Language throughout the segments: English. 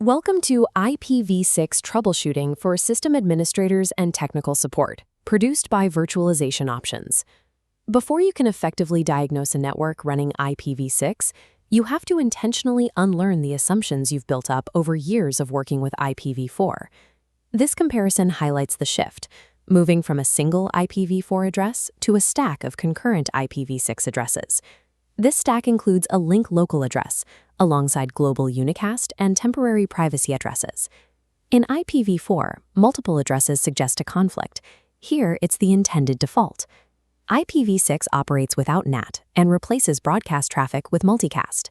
Welcome to IPv6 Troubleshooting for System Administrators and Technical Support, produced by Virtualization Options. Before you can effectively diagnose a network running IPv6, you have to intentionally unlearn the assumptions you've built up over years of working with IPv4. This comparison highlights the shift, moving from a single IPv4 address to a stack of concurrent IPv6 addresses. This stack includes a link local address, alongside global unicast and temporary privacy addresses. In IPv4, multiple addresses suggest a conflict. Here, it's the intended default. IPv6 operates without NAT and replaces broadcast traffic with multicast.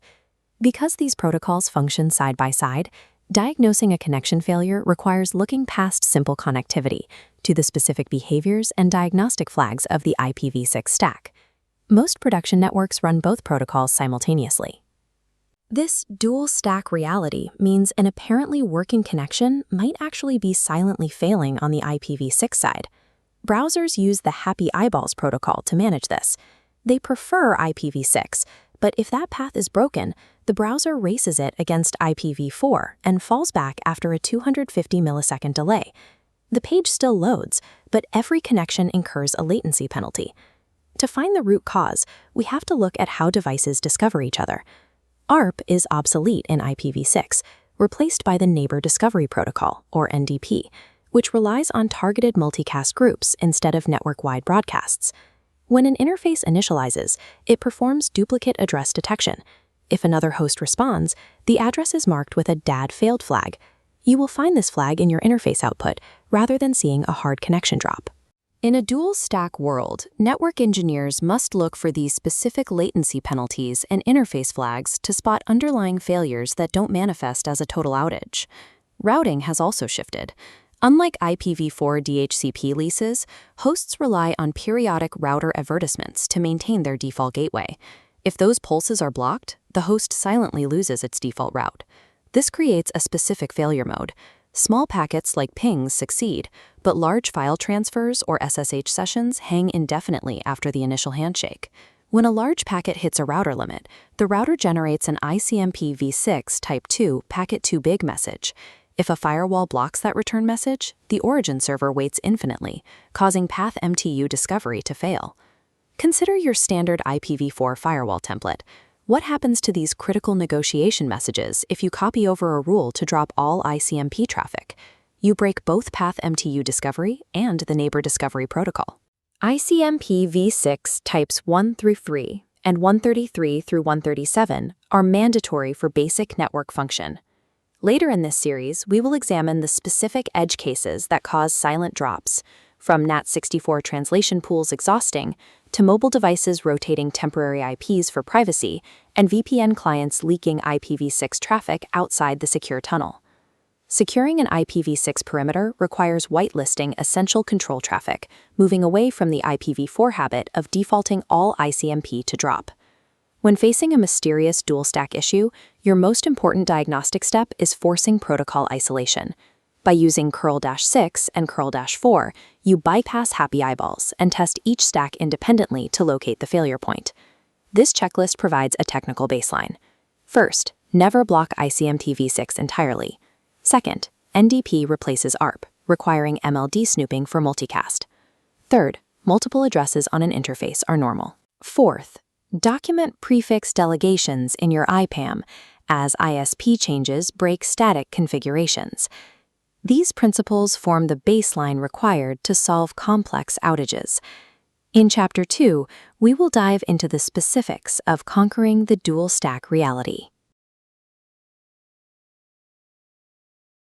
Because these protocols function side by side, diagnosing a connection failure requires looking past simple connectivity to the specific behaviors and diagnostic flags of the IPv6 stack. Most production networks run both protocols simultaneously. This dual-stack reality means an apparently working connection might actually be silently failing on the IPv6 side. Browsers use the Happy Eyeballs protocol to manage this. They prefer IPv6, but if that path is broken, the browser races it against IPv4 and falls back after a 250 millisecond delay. The page still loads, but every connection incurs a latency penalty. To find the root cause, we have to look at how devices discover each other. ARP is obsolete in IPv6, replaced by the Neighbor Discovery Protocol, or NDP, which relies on targeted multicast groups instead of network-wide broadcasts. When an interface initializes, it performs duplicate address detection. If another host responds, the address is marked with a DAD failed flag. You will find this flag in your interface output, rather than seeing a hard connection drop. In a dual-stack world, network engineers must look for these specific latency penalties and interface flags to spot underlying failures that don't manifest as a total outage. Routing has also shifted. Unlike IPv4 DHCP leases, hosts rely on periodic router advertisements to maintain their default gateway. If those pulses are blocked, the host silently loses its default route. This creates a specific failure mode. Small packets like pings succeed, but large file transfers or SSH sessions hang indefinitely after the initial handshake. When a large packet hits a router limit, the router generates an ICMP v6 type 2 packet too big message. If a firewall blocks that return message, the origin server waits infinitely, causing path MTU discovery to fail. Consider your standard IPv4 firewall template. What happens to these critical negotiation messages if you copy over a rule to drop all ICMP traffic? You break both path MTU discovery and the neighbor discovery protocol. ICMP v6 types 1 through 3 and 133 through 137 are mandatory for basic network function. Later in this series, we will examine the specific edge cases that cause silent drops, from NAT64 translation pools exhausting to mobile devices rotating temporary IPs for privacy and VPN clients leaking IPv6 traffic outside the secure tunnel. Securing an IPv6 perimeter requires whitelisting essential control traffic, moving away from the IPv4 habit of defaulting all ICMP to drop. When facing a mysterious dual-stack issue, your most important diagnostic step is forcing protocol isolation. By using curl-6 and curl-4, you bypass Happy Eyeballs and test each stack independently to locate the failure point. This checklist provides a technical baseline. First, never block ICMP v6 entirely. Second, NDP replaces ARP, requiring MLD snooping for multicast. Third, multiple addresses on an interface are normal. Fourth, document prefix delegations in your IPAM, as ISP changes break static configurations. These principles form the baseline required to solve complex outages. In Chapter 2, we will dive into the specifics of conquering the dual-stack reality.